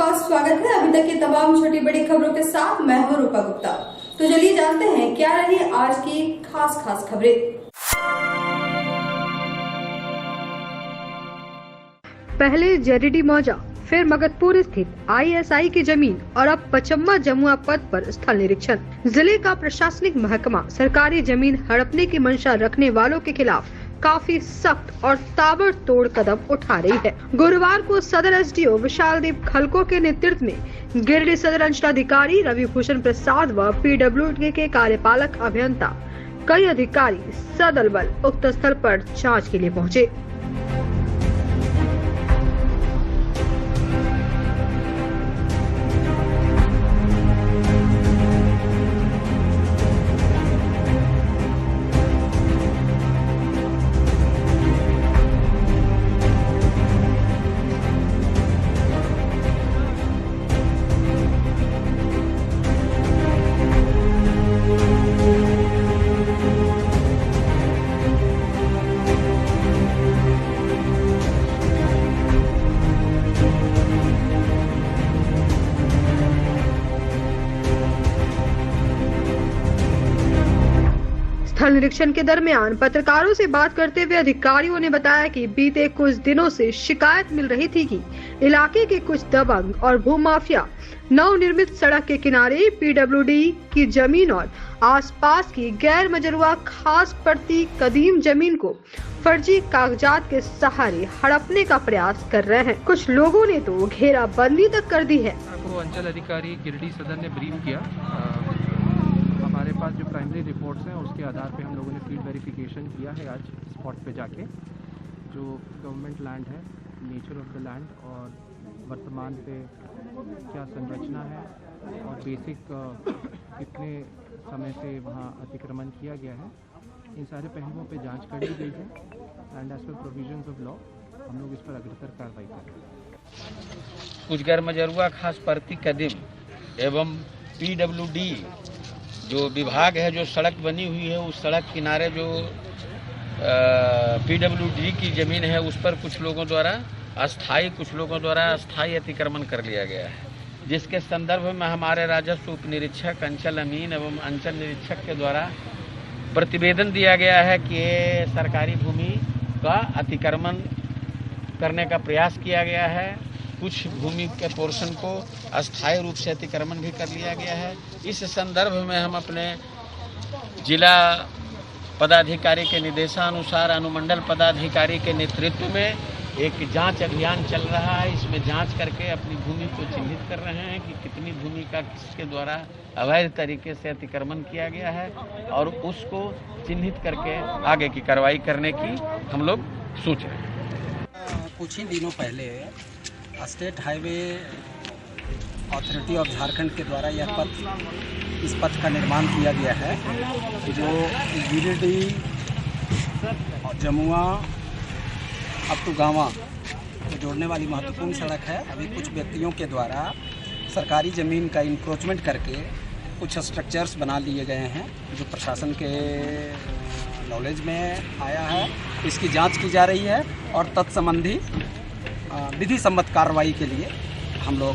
आपका स्वागत है। अभी तक की तमाम छोटी बड़ी खबरों के साथ मैं हूं रूपा गुप्ता। तो चलिए जानते हैं क्या रही आज की खास खबरें। पहले जेडीडी मौजा, फिर मगधपुर स्थित आईएसआई की जमीन और अब पचम्मा जमुआ पद पर स्थल निरीक्षण। जिले का प्रशासनिक महकमा सरकारी जमीन हड़पने की मंशा रखने वालों के खिलाफ काफी सख्त और ताबड़तोड़ कदम उठा रही है। गुरुवार को सदर एसडीओ विशालदीप खलको के नेतृत्व में गिरिडीह सदर अंचलाधिकारी रवि भूषण प्रसाद व पीडब्ल्यूडी के कार्यपालक अभियंता कई अधिकारी सदल बल उक्त स्थल पर जांच के लिए पहुंचे। स्थल निरीक्षण के दरमियान पत्रकारों से बात करते हुए अधिकारियों ने बताया कि बीते कुछ दिनों से शिकायत मिल रही थी कि इलाके के कुछ दबंग और भूमाफिया नवनिर्मित सड़क के किनारे पीडब्ल्यूडी की जमीन और आसपास की गैर मजरूआ खास पड़ती कदीम जमीन को फर्जी कागजात के सहारे हड़पने का प्रयास कर रहे हैं। कुछ लोगों ने तो घेराबंदी तक कर दी है। अंचल अधिकारी गिरिडीह सदर ने ब्रीफ किया। हमारे पास जो प्राइमरी रिपोर्ट्स हैं उसके आधार पे हम लोगों ने फील्ड वेरिफिकेशन किया है आज स्पॉट पे जाके। जो गवर्नमेंट लैंड है, नेचर ऑफ द लैंड और वर्तमान पे क्या संरचना है और बेसिक कितने समय से वहाँ अतिक्रमण किया गया है, इन सारे पहलुओं पे जांच कर ली गई है and as per provisions of law हम लोग इस पर अग्रतर कार्रवाई कर रहे हैं। कुछ गैर मजरूआ खास पड़ती कदीम एवं पीडब्ल्यूडी जो विभाग है, जो सड़क बनी हुई है उस सड़क किनारे जो पीडब्ल्यूडी की जमीन है उस पर कुछ लोगों द्वारा अस्थायी अतिक्रमण कर लिया गया है, जिसके संदर्भ में हमारे राजस्व उप निरीक्षक अंचल अमीन एवं अंचल निरीक्षक के द्वारा प्रतिवेदन दिया गया है कि सरकारी भूमि का अतिक्रमण करने का प्रयास किया गया है। कुछ भूमि के पोर्शन को अस्थायी रूप से अतिक्रमण भी कर लिया गया है। इस संदर्भ में हम अपने जिला पदाधिकारी के निर्देशानुसार अनुमंडल पदाधिकारी के नेतृत्व में एक जांच अभियान चल रहा है। इसमें जांच करके अपनी भूमि को चिन्हित कर रहे हैं कि कितनी भूमि का किसके द्वारा अवैध तरीके से अतिक्रमण किया गया है और उसको चिन्हित करके आगे की कार्रवाई करने की हम लोग सोच रहे हैं। कुछ ही दिनों पहले state highway authority of Jharkhand के द्वारा इस पथ का निर्माण किया गया है, जो गिरिडीह और जमुआ अप टू गांवा को जोड़ने वाली महत्वपूर्ण सड़क है। अभी कुछ व्यक्तियों के द्वारा सरकारी ज़मीन का इंक्रोचमेंट करके कुछ स्ट्रक्चर्स बना लिए गए हैं, जो प्रशासन के नॉलेज में आया है। इसकी जांच की जा रही है और तत्संबंधी विधि सम्मत कार्रवाई के लिए हम लोग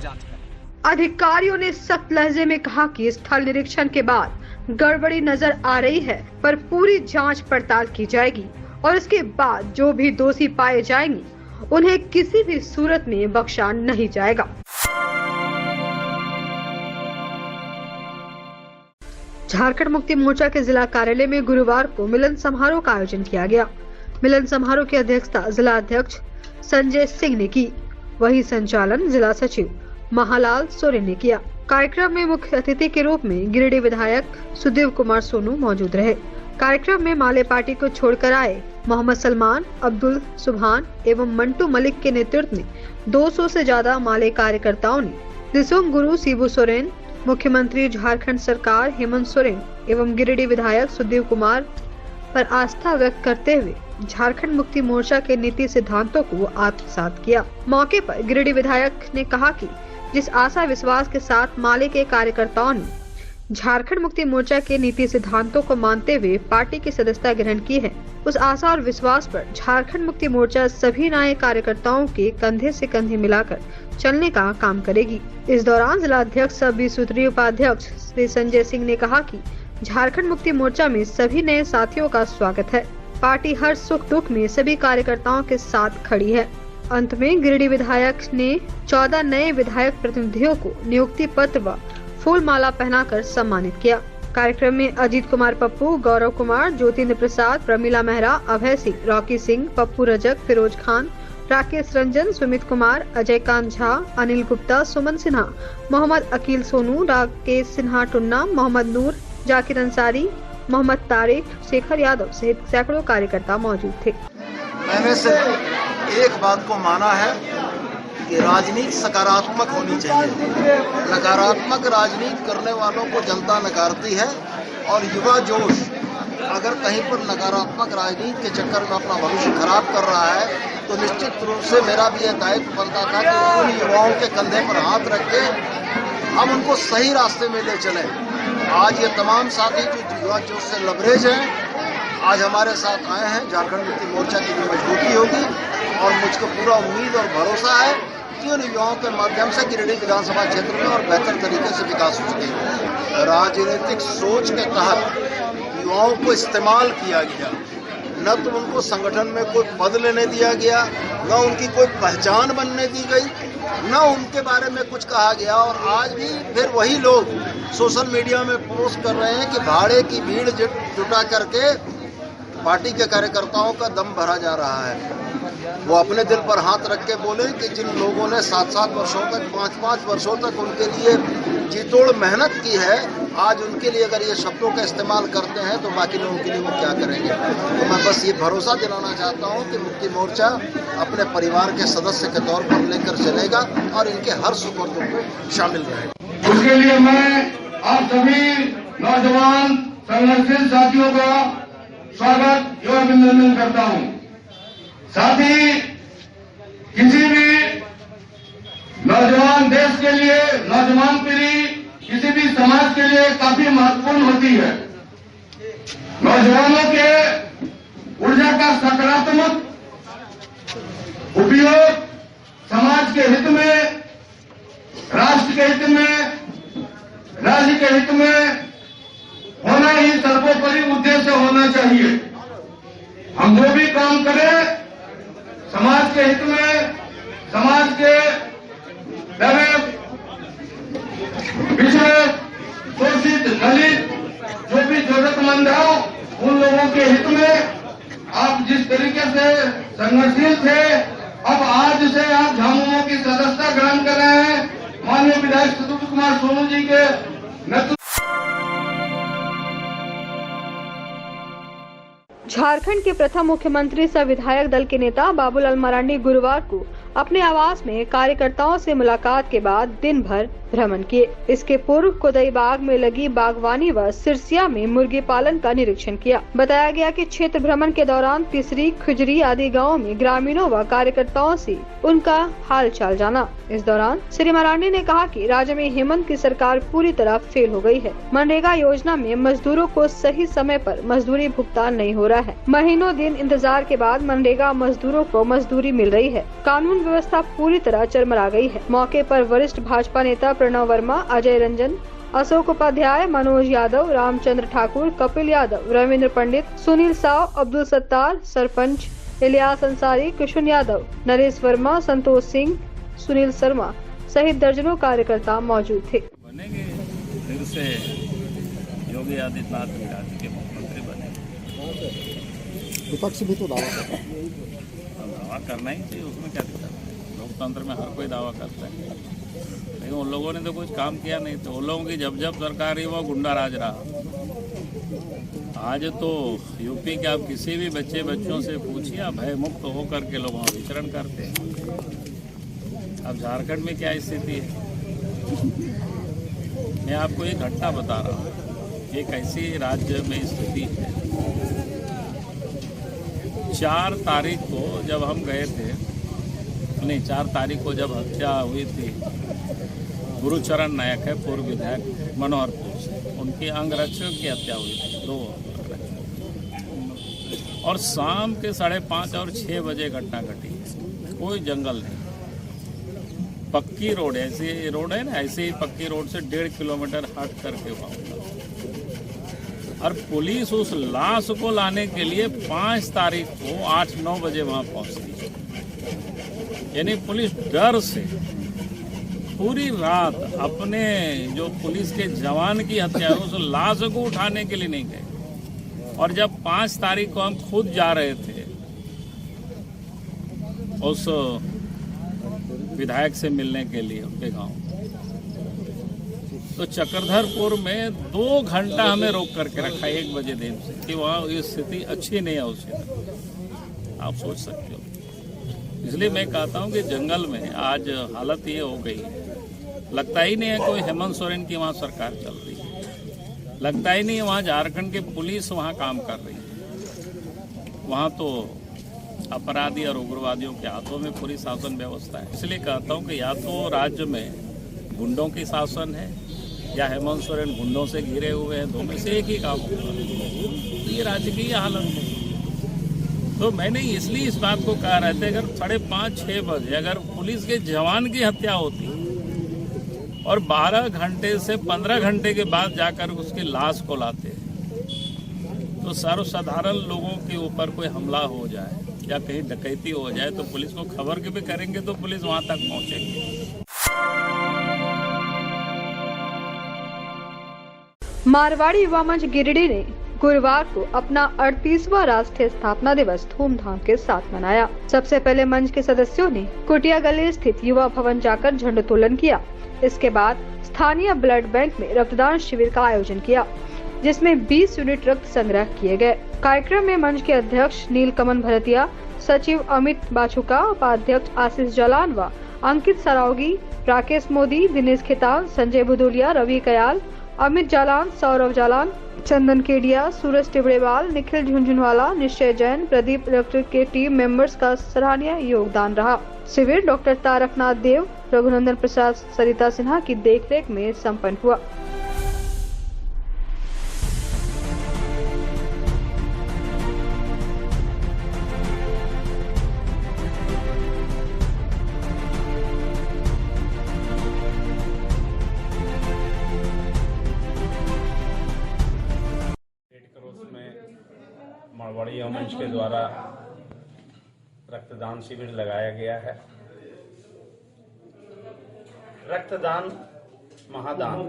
जांच करें। अधिकारियों ने सख्त लहजे में कहा कि स्थल निरीक्षण के बाद गड़बड़ी नजर आ रही है, पर पूरी जांच पड़ताल की जाएगी और इसके बाद जो भी दोषी पाए जाएंगे उन्हें किसी भी सूरत में बख्शा नहीं जाएगा। झारखंड मुक्ति मोर्चा के जिला कार्यालय में गुरुवार को मिलन समारोह का आयोजन किया गया। मिलन समारोह की अध्यक्षता जिला अध्यक्ष संजय सिंह ने की, वही संचालन जिला सचिव महालाल सोरेन ने किया। कार्यक्रम में मुख्य अतिथि के रूप में गिरिडीह विधायक सुदेव कुमार सोनू मौजूद रहे। कार्यक्रम में माले पार्टी को छोड़कर आए मोहम्मद सलमान, अब्दुल सुभान एवं मंटू मलिक के नेतृत्व में 200 से ज्यादा माले कार्यकर्ताओं ने दिसोम गुरु शिबू सोरेन, मुख्यमंत्री झारखंड सरकार हेमंत सोरेन एवं गिरिडीह विधायक सुदेव कुमार पर आस्था व्यक्त करते हुए झारखंड मुक्ति मोर्चा के नीति सिद्धांतों को आत्मसात किया। मौके पर गिरिडीह विधायक ने कहा कि जिस आशा विश्वास के साथ माले के कार्यकर्ताओं ने झारखंड मुक्ति मोर्चा के नीति सिद्धांतों को मानते हुए पार्टी की सदस्यता ग्रहण की है। उस आशा और विश्वास पर झारखंड मुक्ति मोर्चा सभी नए कार्यकर्ताओं के कंधे से कंधे मिलाकर चलने का काम करेगी। इस दौरान जिला अध्यक्ष सह 20 सूत्रीय उपाध्यक्ष श्री संजय सिंह ने कहा कि झारखंड मुक्ति मोर्चा में सभी नए साथियों का स्वागत है। पार्टी हर सुख दुख में सभी कार्यकर्ताओं के साथ खड़ी है। अंत में गिरिडीह विधायक ने 14 नए विधायक प्रतिनिधियों को नियुक्ति पत्र व फूल माला पहनाकर सम्मानित किया। कार्यक्रम में अजीत कुमार पप्पू, गौरव कुमार, ज्योतिन्द्र प्रसाद, प्रमिला मेहरा, अभय सिंह, रॉकी सिंह, पप्पू रजक, फिरोज खान, राकेश रंजन, सुमित कुमार, अजय कांत झा, अनिल गुप्ता, सुमन सिन्हा, मोहम्मद अकील सोनू, राकेश सिन्हा टुन्ना, मोहम्मद नूर, जाकिर अंसारी, मोहम्मद तारिक, शेखर यादव सहित सैकड़ों कार्यकर्ता मौजूद थे। मैंने सिर्फ एक बात को माना है कि राजनीति सकारात्मक होनी चाहिए। नकारात्मक राजनीति करने वालों को जनता नकारती है और युवा जोश अगर कहीं पर नकारात्मक राजनीति के चक्कर में अपना भविष्य खराब कर रहा है तो निश्चित रूप से मेरा भी यह दायित्व बनता था कि उन युवाओं के कंधे पर हाथ रख के हम उनको सही रास्ते में ले चलें। आज ये तमाम साथी जो युवा जोश से लबरेज हैं आज हमारे साथ आए हैं। झारखंड मुक्ति मोर्चा की भी मजबूती होगी और मुझको पूरा उम्मीद और भरोसा है कि उन युवाओं के माध्यम से गिरिडीह विधानसभा क्षेत्र में और बेहतर तरीके से विकास हो सकेगा। राजनीतिक सोच के तहत युवाओं को इस्तेमाल किया गया, न तो उनको संगठन में कोई पद लेने दिया गया, न उनकी कोई पहचान बनने दी गई, न उनके बारे में कुछ कहा गया। और आज भी फिर वही लोग सोशल मीडिया में पोस्ट कर रहे हैं कि भाड़े की भीड़ जुटा करके पार्टी के कार्यकर्ताओं का दम भरा जा रहा है। वो अपने दिल पर हाथ रख के बोले कि जिन लोगों ने 7-7 वर्षों तक 5-5 वर्षों तक उनके लिए जी तोड़ मेहनत की है, आज उनके लिए अगर ये शब्दों का इस्तेमाल करते हैं तो बाकी लोगों के लिए वो क्या करेंगे। तो मैं बस ये भरोसा दिलाना चाहता हूँ कि मुक्ति मोर्चा अपने परिवार के सदस्य के तौर पर लेकर चलेगा और इनके हर सुख और दुख में शामिल रहेगा। उसके लिए मैं आप सभी नौजवान संगठनशील साथियों का स्वागत एवं अभिनंदन करता हूँ। साथ ही किसी भी नौजवान देश के लिए, नौजवान पीढ़ी किसी भी समाज के लिए काफी महत्वपूर्ण होती है। नौजवानों के ऊर्जा का सकारात्मक उपयोग समाज के हित में, राष्ट्र के हित में, राज्य के हित में होना ही सर्वोपरि उद्देश्य होना चाहिए। हम जो भी काम करें समाज के हित में, समाज के पिछड़े, शोषित, दलित जो भी जरूरतमंद है उन लोगों के हित में आप जिस तरीके से संगठनशील थे, अब आज से आप झामुमो की सदस्यता ग्रहण कर रहे हैं। माननीय विधायक सुमित कुमार सोनू जी के नेतृत्व। झारखंड के प्रथम मुख्यमंत्री सह विधायक दल के नेता बाबूलाल मरांडी गुरुवार को अपने आवास में कार्यकर्ताओं से मुलाकात के बाद दिन भर भ्रमण किए। इसके पूर्व कोदईबाग में लगी बागवानी व सिरसिया में मुर्गी पालन का निरीक्षण किया। बताया गया कि क्षेत्र भ्रमण के दौरान तीसरी, खुजरी आदि गाँव में ग्रामीणों व कार्यकर्ताओं से उनका हाल चाल जाना। इस दौरान श्री मरांडी ने कहा कि राज्य में हेमंत की सरकार पूरी तरह फेल हो गई है। मनरेगा योजना में मजदूरों को सही समय पर मजदूरी भुगतान नहीं हो रहा है। महीनों दिन इंतजार के बाद मनरेगा मजदूरों को मजदूरी मिल रही है। कानून व्यवस्था पूरी तरह चरमरा गई है। मौके पर वरिष्ठ भाजपा नेता प्रणव वर्मा, अजय रंजन, अशोक उपाध्याय, मनोज यादव, रामचंद्र ठाकुर, कपिल यादव, रविंद्र पंडित, सुनील साव, अब्दुल सत्तार, सरपंच इलियास अंसारी, कृष्ण यादव, नरेश वर्मा, संतोष सिंह, सुनील शर्मा सहित दर्जनों कार्यकर्ता मौजूद थे। बनेंगे फिर से योगी आदित्यनाथ राज्य के मुख्यमंत्री बनेंगे। विपक्ष भी तो दावा करना ही चाहिए, उसमें क्या दिक्कत है। लोकतंत्र में हर कोई दावा करता है, लेकिन उन लोगों ने तो कुछ काम किया नहीं। तो उन लोगों की जब सरकार रही वो गुंडा राज रहा। आज तो यूपी के आप किसी भी बच्चों से पूछिए, भय मुक्त होकर के लोग वहाँ विचरण करते हैं। अब झारखंड में क्या स्थिति है, मैं आपको एक घटना बता रहा हूँ। एक ऐसी राज्य में स्थिति है, 4 तारीख को जब हम गए थे, नहीं 4 तारीख को जब हत्या हुई थी गुरुचरण नायक है, पूर्व विधायक मनोहरपुर से, उनके अंगरक्षक की हत्या हुई थी, 2 अंगरक्षक। और शाम के 5:30 और 6 बजे घटना घटी। कोई जंगल नहीं, पक्की रोड, ऐसी रोड है ना, ऐसे ही पक्की रोड से 1.5 किलोमीटर हट करके वहाँ। और पुलिस उस लाश को लाने के लिए 5 तारीख को 8-9 बजे वहाँ पहुँचती। यानी पुलिस डर से पूरी रात अपने जो पुलिस के जवान की हत्या उस लाश को उठाने के लिए नहीं गए। और जब 5 तारीख को हम खुद जा रहे थे उस विधायक से मिलने के लिए उनके गांव, तो चक्रधरपुर में 2 घंटा हमें रोक करके रखा 1 बजे दिन से कि वहाँ ये स्थिति अच्छी नहीं है उस क्षेत्र। आप सोच सकते हो। इसलिए मैं कहता हूँ कि जंगल में आज हालत ये हो गई, लगता ही नहीं है कोई हेमंत सोरेन की वहाँ सरकार चल रही है, लगता ही नहीं है वहाँ झारखंड की पुलिस वहाँ काम कर रही है। वहाँ तो अपराधी और उग्रवादियों के हाथों में पूरी शासन व्यवस्था है। इसलिए कहता हूँ कि या तो राज्य में गुंडों की शासन है या हेमंत सोरेन गुंडों से घिरे हुए हैं, 2 में से एक ही काम होगा। तो ये राज्य की हालत है। तो मैंने इसलिए इस बात को कहा रहता है, अगर 5:30-6 बजे अगर पुलिस के जवान की हत्या होती और 12 घंटे से 15 घंटे के बाद जाकर उसकी लाश को लाते, तो सर्वसाधारण लोगों के ऊपर कोई हमला हो जाए या कहीं डकैती हो जाए तो पुलिस को खबर भी करेंगे तो पुलिस वहां तक पहुंचेगी। मारवाड़ी युवा मंच गिरिडीह ने गुरुवार को अपना 38वां राष्ट्रीय स्थापना दिवस धूमधाम के साथ मनाया। सबसे पहले मंच के सदस्यों ने कुटिया गली स्थित युवा भवन जाकर झंडोत्तोलन किया। इसके बाद स्थानीय ब्लड बैंक में रक्तदान शिविर का आयोजन किया, जिसमें 20 यूनिट रक्त संग्रह किए गए। कार्यक्रम में मंच के अध्यक्ष नीलकमल भरतिया, सचिव अमित बाछुका, उपाध्यक्ष आशीष जालान व अंकित सरावगी, राकेश मोदी, दिनेश खेतान, संजय भदौलिया, रवि कयाल, अमित जालान, सौरभ जालान, चंदन केडिया, सूरज टिबड़ेवाल, निखिल झुंझुनवाला, निश्चय जैन, प्रदीप इलेक्ट्रिक के टीम मेंबर्स का सराहनीय योगदान रहा। शिविर डॉक्टर तारकनाथ देव, रघुनंदन प्रसाद, सरिता सिन्हा की देखरेख में संपन्न हुआ। मारवाड़ी युवा मंच के द्वारा रक्तदान शिविर लगाया गया है। रक्तदान महादान,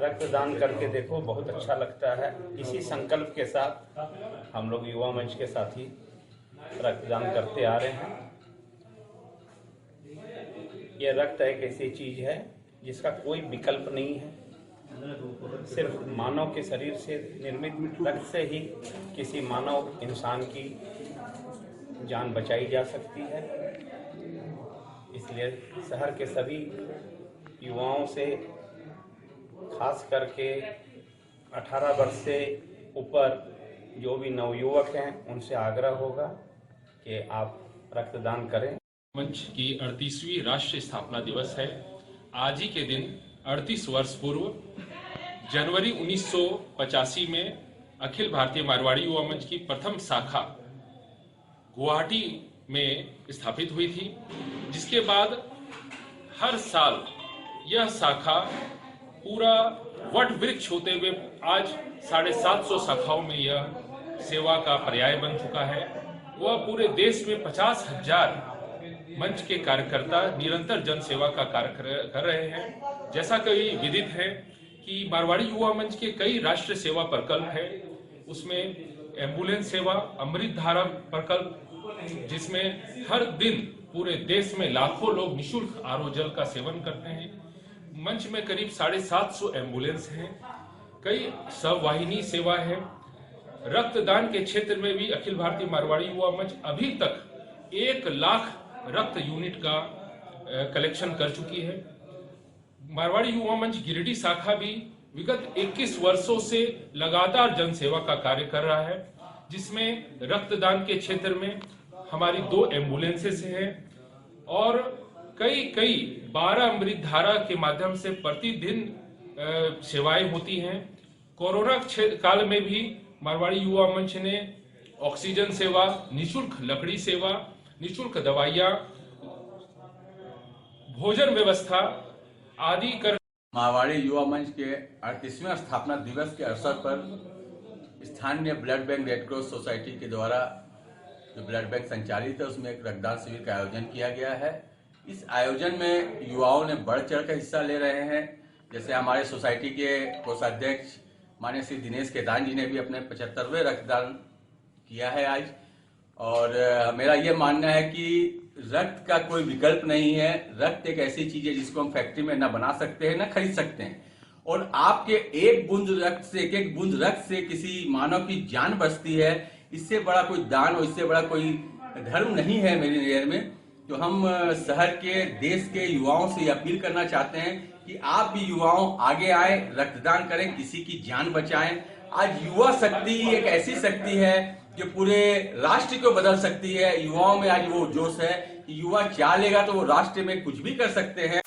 रक्तदान करके देखो, बहुत अच्छा लगता है। इसी संकल्प के साथ हम लोग युवा मंच के साथी रक्तदान करते आ रहे हैं। यह रक्त एक ऐसी चीज है जिसका कोई विकल्प नहीं है। सिर्फ मानव के शरीर से निर्मित रक्त से ही किसी मानव इंसान की जान बचाई जा सकती है। इसलिए शहर के सभी युवाओं से, खास करके 18 वर्ष से ऊपर जो भी नवयुवक हैं, उनसे आग्रह होगा कि आप रक्तदान करें। मंच की 38वीं राष्ट्रीय स्थापना दिवस है। आज ही के दिन 38 वर्ष पूर्व जनवरी 1985 में अखिल भारतीय मारवाड़ी युवा मंच की प्रथम शाखा गुवाहाटी में स्थापित हुई थी, जिसके बाद हर साल यह शाखा पूरा वट वृक्ष होते हुए आज 750 शाखाओं में यह सेवा का पर्याय बन चुका है। वह पूरे देश में 50,000 मंच के कार्यकर्ता निरंतर जन सेवा का कार्य कर रहे हैं। जैसा कि विदित है कि मारवाड़ी युवा मंच के कई राष्ट्रीय सेवा प्रकल्प है, उसमें एम्बुलेंस सेवा, अमृत धारा प्रकल्प, जिसमें हर दिन पूरे देश में लाखों लोग निःशुल्क आरओ जल का सेवन करते हैं। मंच में करीब 750 एम्बुलेंस हैं, कई सवाहिनी सेवा है। रक्तदान के क्षेत्र में भी अखिल भारतीय मारवाड़ी युवा मंच अभी तक 1 लाख रक्त यूनिट का कलेक्शन कर चुकी है। मारवाड़ी युवा मंच गिरिडीह शाखा भी विगत 21 वर्षों से लगातार जन सेवा का कार्य कर रहा है, जिसमें रक्तदान के क्षेत्र में हमारी 2 एम्बुलेंसेस हैं और कई 12 अमृत धारा के माध्यम से प्रतिदिन सेवाएं होती हैं। कोरोना काल में भी मारवाड़ी युवा मंच ने ऑक्सीजन सेवा, निःशुल्क लकड़ी सेवा, निःशुल्क दवाइयाँ, भोजन व्यवस्था आदि कर मारवाड़ी युवा मंच के 38वें स्थापना दिवस के अवसर पर स्थानीय blood bank red cross society के द्वारा जो ब्लड बैंक संचालित है उसमें एक रक्तदान शिविर का आयोजन किया गया है। इस आयोजन में युवाओं ने बढ़ चढ़ कर हिस्सा ले रहे हैं। जैसे हमारे सोसाइटी के कोषाध्यक्ष माननीय श्री दिनेश केदान जी ने भी अपने 75वें रक्तदान किया है आज। और मेरा ये मानना है कि रक्त का कोई विकल्प नहीं है। रक्त एक ऐसी चीज है जिसको हम फैक्ट्री में न बना सकते हैं न खरीद सकते हैं। और आपके एक बूंद रक्त से, एक बूंद रक्त से किसी मानव की जान बचती है। इससे बड़ा कोई दान और इससे बड़ा कोई धर्म नहीं है मेरी नजर में। तो हम शहर के, देश के युवाओं से अपील करना चाहते हैं कि आप भी युवाओं आगे आए, रक्तदान करें, किसी की जान बचाएं। आज युवा शक्ति एक ऐसी शक्ति है जो पूरे राष्ट्र को बदल सकती है। युवाओं में आज वो जोश है कि युवा चाह लेगा तो वो राष्ट्र में कुछ भी कर सकते हैं।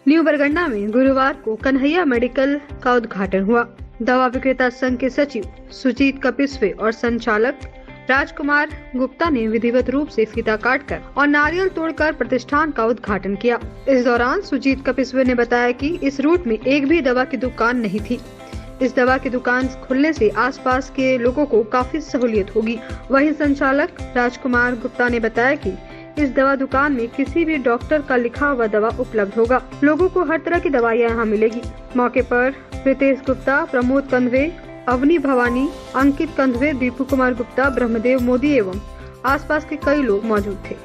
न्यू बरगंडा में गुरुवार को कन्हैया मेडिकल का उद्घाटन हुआ। दवा विक्रेता संघ के सचिव सुजीत कपिस्वे और संचालक राजकुमार गुप्ता ने विधिवत रूप से फीता काटकर और नारियल तोड़कर प्रतिष्ठान का उद्घाटन किया। इस दौरान सुजीत कपिस्वे ने बताया कि इस रूट में एक भी दवा की दुकान नहीं थी। इस दवा की दुकान खुलने से आसपास के लोगों को काफी सहूलियत होगी। वहीं संचालक राजकुमार गुप्ता ने बताया कि इस दवा दुकान में किसी भी डॉक्टर का लिखा हुआ दवा उपलब्ध होगा। लोगों को हर तरह की दवाइयाँ यहाँ मिलेगी। मौके पर प्रीतेश गुप्ता, प्रमोद कंधवे, अवनी भवानी, अंकित कंधवे, दीपू कुमार गुप्ता, ब्रह्मदेव मोदी एवं आसपास के कई लोग मौजूद थे।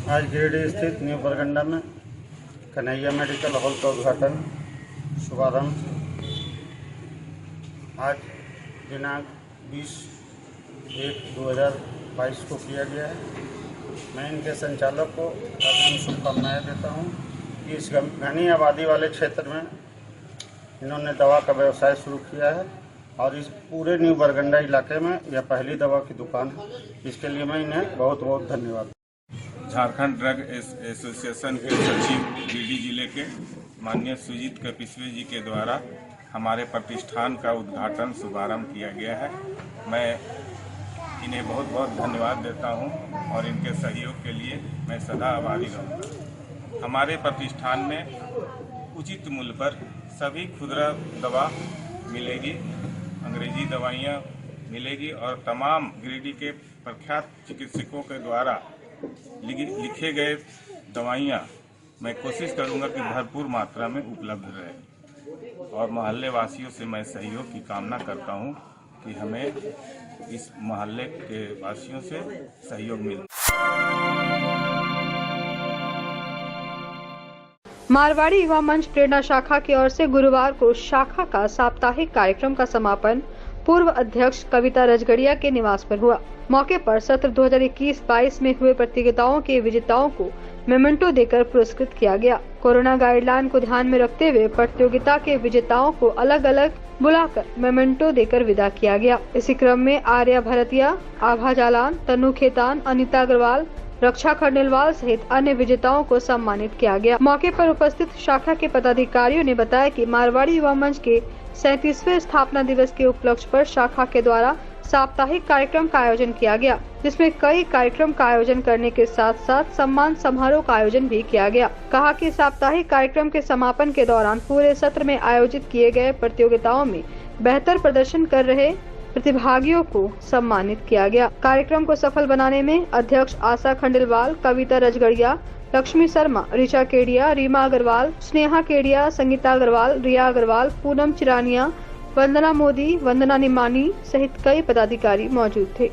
आज गिरिडीह स्थित न्यू बरगंडा में कन्हैया मेडिकल हॉल का उद्घाटन शुभारंभ आज दिनांक 20/1/2022 को किया गया है। मैं इनके संचालक को अग्रिम शुभकामनाएं देता हूं कि इस घनी आबादी वाले क्षेत्र में इन्होंने दवा का व्यवसाय शुरू किया है और इस पूरे न्यू बरगंडा इलाके में यह पहली दवा की दुकान है। इसके लिए मैं इन्हें बहुत बहुत धन्यवाद। झारखंड ड्रग एसोसिएशन के सचिव गिरिडीह जिले के माननीय सुजीत कपिस्वे जी के द्वारा हमारे प्रतिष्ठान का उद्घाटन शुभारंभ किया गया है। मैं इन्हें बहुत बहुत धन्यवाद देता हूं और इनके सहयोग के लिए मैं सदा आभारी रहूँगा। हमारे प्रतिष्ठान में उचित मूल्य पर सभी खुदरा दवा मिलेगी, अंग्रेजी दवाइयाँ मिलेगी और तमाम गिरिडीह के प्रख्यात चिकित्सकों के द्वारा लिखे गए दवाइयाँ मैं कोशिश करूंगा कि भरपूर मात्रा में उपलब्ध रहे और मोहल्ले वासियों से मैं सहयोग की कामना करता हूं कि हमें इस मोहल्ले के वासियों से सहयोग मिले। मारवाड़ी युवा मंच प्रेरणा शाखा की ओर से गुरुवार को शाखा का साप्ताहिक कार्यक्रम का समापन पूर्व अध्यक्ष कविता रजगड़िया के निवास पर हुआ। मौके पर सत्र 2021-22 में हुए प्रतियोगिताओं के विजेताओं को मेमेंटो देकर पुरस्कृत किया गया। कोरोना गाइडलाइन को ध्यान में रखते हुए प्रतियोगिता के विजेताओं को अलग अलग बुलाकर मेमेंटो देकर विदा किया गया। इसी क्रम में आर्या भरतिया, आभा जालान, तनु खेतान, अनिता अग्रवाल, रक्षा खंडेलवाल सहित अन्य विजेताओं को सम्मानित किया गया। मौके पर उपस्थित शाखा के पदाधिकारियों ने बताया कि मारवाड़ी युवा मंच के 37वें स्थापना दिवस के उपलक्ष्य पर शाखा के द्वारा साप्ताहिक कार्यक्रम का आयोजन किया गया, जिसमें कई कार्यक्रम का आयोजन करने के साथ साथ सम्मान समारोह का आयोजन भी किया गया। कहा कि साप्ताहिक कार्यक्रम के समापन के दौरान पूरे सत्र में आयोजित किए गए प्रतियोगिताओं में बेहतर प्रदर्शन कर रहे प्रतिभागियों को सम्मानित किया गया। कार्यक्रम को सफल बनाने में अध्यक्ष आशा खंडेलवाल, कविता रजगड़िया, लक्ष्मी शर्मा, ऋचा केडिया, रीमा अग्रवाल, स्नेहा केडिया, संगीता अग्रवाल, रिया अग्रवाल, पूनम चिरानिया, वंदना मोदी, वंदना निमानी सहित कई पदाधिकारी मौजूद थे।